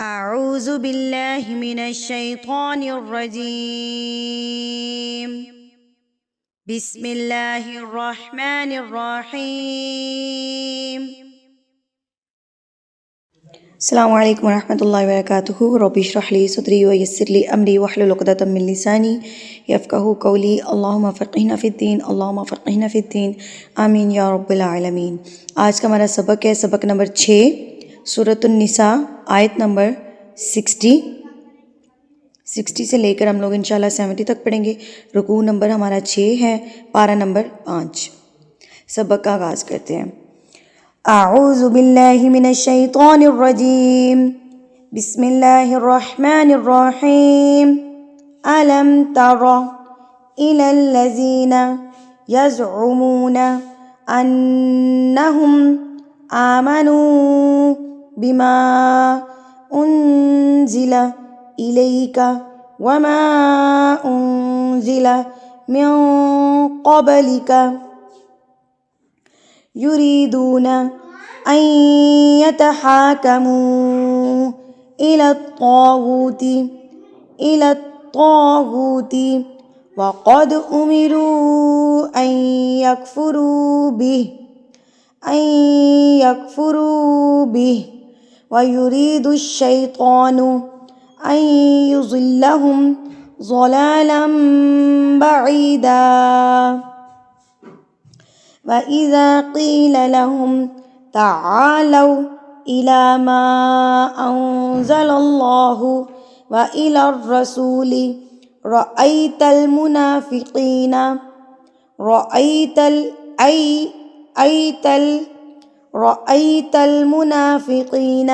أعوذ بالله من الشيطان الرجيم بسم الله الرحمن الرحيم السلام علیکم ورحمۃ اللہ وبرکاتہ۔ رب اشرح لی صدری ویسر لی امری واحلل عقدۃ من لسانی یفقہوا قولی۔ اللہم فقہنا فی الدین، اللہم فقہنا فی الدین، آمین یا رب العالمین۔ آج کا ہمارا سبق ہے سبق نمبر 6، سورۃ النساء، آیت نمبر 60 سے لے کر ہم لوگ انشاءاللہ 70 تک پڑھیں گے۔ رکوع نمبر ہمارا 6 ہے، پارہ نمبر 5۔ سبق کا آغاز کرتے ہیں۔ اعوذ باللہ من الشیطان الرجیم، بسم اللہ الرحمن الرحیم۔ الم تر الی الذین یزعمون انہم آمنوا بما انزل الیک وما انزل من قبلک یریدون ان یتحاکموا الی الطاغوت وقد امروا ان یکفروا به ویرید الشیطان ان یضلهم ضلالا بعیدا۔ وَإِذَا قِيلَ لَهُمْ تَعَالَوْا إِلَى مَا أَنزَلَ اللَّهُ وَإِلَى الرَّسُولِ رَأَيْتَ الْمُنَافِقِينَ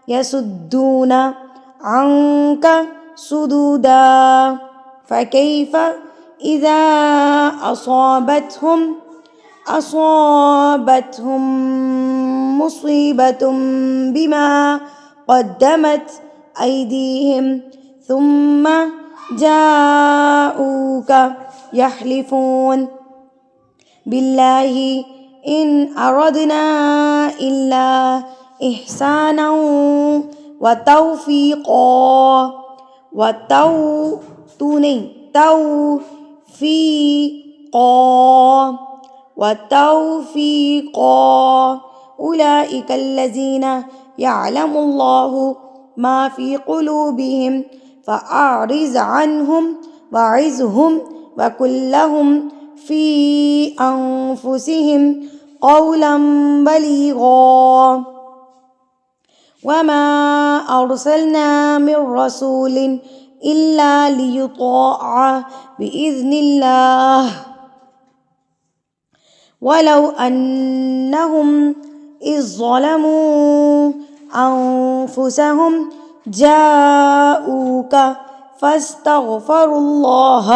يَصُدُّونَ عَنْكَ صُدُودًا فَكَيْفَ إِذَا أصابتهم مصيبة بما قدمت أيديهم ثم جاءوك يحلفون بالله إن أردنا إلا إحسانا وتوفيقا أولئك الذين يعلم الله ما في قلوبهم فأعرض عنهم وعظهم وقل لهم في أنفسهم قولا بليغا وما أرسلنا من رسول إلا ليطاع بإذن الله ولو أنهم إذ ظلموا أنفسهم جاءوك فاستغفروا الله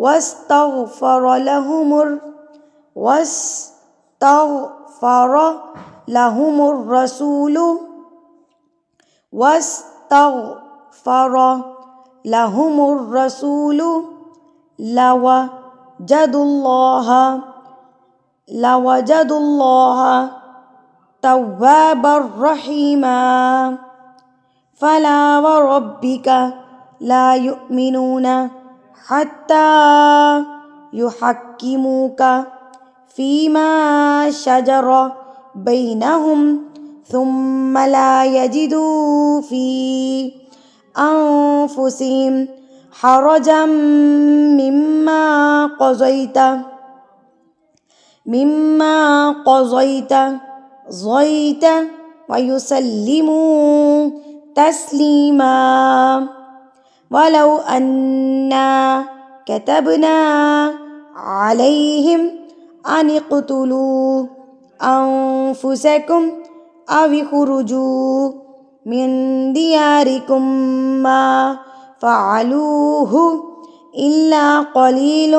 واستغفر لهم الرسول لوجدوا الله توابا رحيما۔ فلا وربك لا يؤمنون حتى يحكموك فيما شجر بينهم ثم لا يجدوا في أنفسهم حرجا مما قضيت ويسلموا تسليما۔ ولو أنا كتبنا عليهم أن اقتلوا أنفسكم أو اخرجوا من دياركم ما فعلوه إلا قليل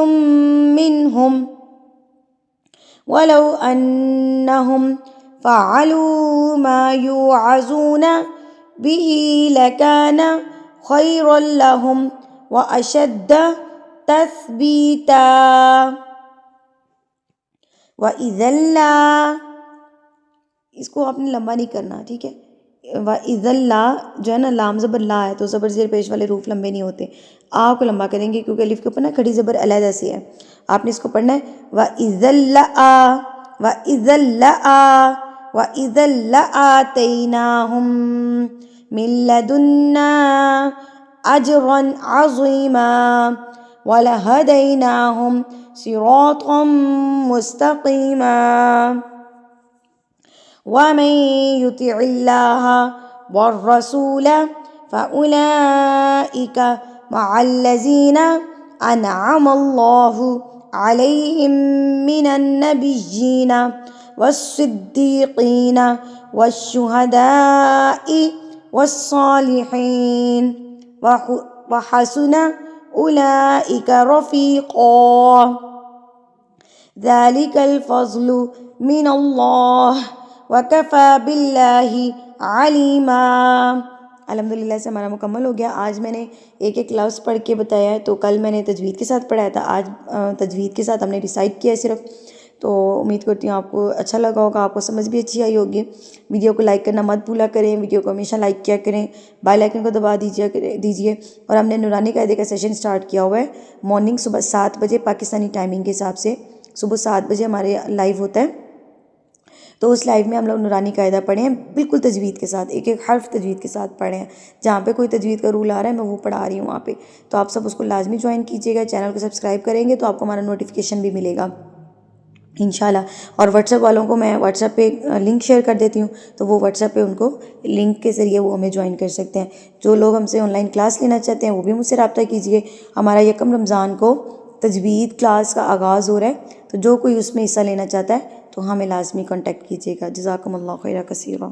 منهم ولو أنهم فعلوا ما يوعظون به لكان خيرا لهم وأشد تثبيتا۔ وَإِذًا اس کو آپ نے لمبا نہیں کرنا، ٹھیک ہے. وَإِذَا اللَّا جو ہے نا لام زبر لا ہے تو زبر زیر پیش والے حروف لمبے نہیں ہوتے. آ کو لمبا کریں گے کیونکہ الف کے اوپر نا کھڑی زبر علیحدہ سے ہے. آپ نے اس کو پڑھنا ہے وَإِذَا اللَّا وَإِذَا اللَّا وَإِذَا لَآتَيْنَاهُم مِّن لَّدُنَّا أَجْرًا عَظِيمًا وَلَهَدَيْنَاهُمْ صِرَاطًا مُّسْتَقِيمًا. وَمَن يُطِعِ اللَّهَ وَالرَّسُولَ فَأُولَٰئِكَ مَعَ الَّذِينَ أَنْعَمَ اللَّهُ عَلَيْهِم مِّنَ النَّبِيِّينَ وَالصِّدِّيقِينَ وَالشُّهَدَاءِ وَالصَّالِحِينَ وَحَسُنَ أُولَٰئِكَ رَفِيقًا. ذَلِكَ الْفَضْلُ مِنَ اللَّهِ وَكَفَىٰ بِاللَّهِ عَلِيمًا. الحمدللہ سے ہمارا مکمل ہو گیا. آج میں نے ایک ایک لفظ پڑھ کے بتایا ہے، تو کل میں نے تجوید کے ساتھ پڑھایا تھا، آج تجوید کے ساتھ ہم نے ریسائٹ کیا ہے صرف. تو امید کرتی ہوں آپ کو اچھا لگا ہوگا، آپ کو سمجھ بھی اچھی آئی ہوگی. ویڈیو کو لائک کرنا مت بھولا کریں، ویڈیو کو ہمیشہ لائک کیا کریں، بیل آئیکن کو دبا دیجیے. اور ہم نے نورانی قاعدے کا سیشن سٹارٹ کیا ہوا ہے مارننگ صبح 7 بجے پاکستانی ٹائمنگ کے حساب سے. صبح 7 بجے ہمارے لائیو ہوتا ہے، تو اس لائیو میں ہم لوگ نورانی قاعدہ پڑھے ہیں بالکل تجوید کے ساتھ، ایک ایک حرف تجوید کے ساتھ پڑھے ہیں. جہاں پہ کوئی تجوید کا رول آ رہا ہے میں وہ پڑھا رہی ہوں وہاں پہ. تو آپ سب اس کو لازمی جوائن کیجیے گا. چینل کو سبسکرائب کریں گے تو آپ کو ہمارا نوٹیفیکیشن بھی ملے گا انشاءاللہ. اور واٹس ایپ والوں کو میں واٹس ایپ پہ لنک شیئر کر دیتی ہوں، تو وہ واٹس ایپ پہ ان کو لنک کے ذریعے وہ ہمیں جوائن کر سکتے ہیں. جو لوگ ہم سے آن لائن کلاس لینا چاہتے ہیں وہ بھی مجھ سے رابطہ کیجیے. ہمارا 1 رمضان کو تجوید کلاس کا آغاز ہو رہا ہے، تو جو کوئی اس میں حصہ لینا چاہتا ہے تو ہمیں لازمی کانٹیکٹ کیجیے گا. جزاکم اللہ خیرا کثیرا.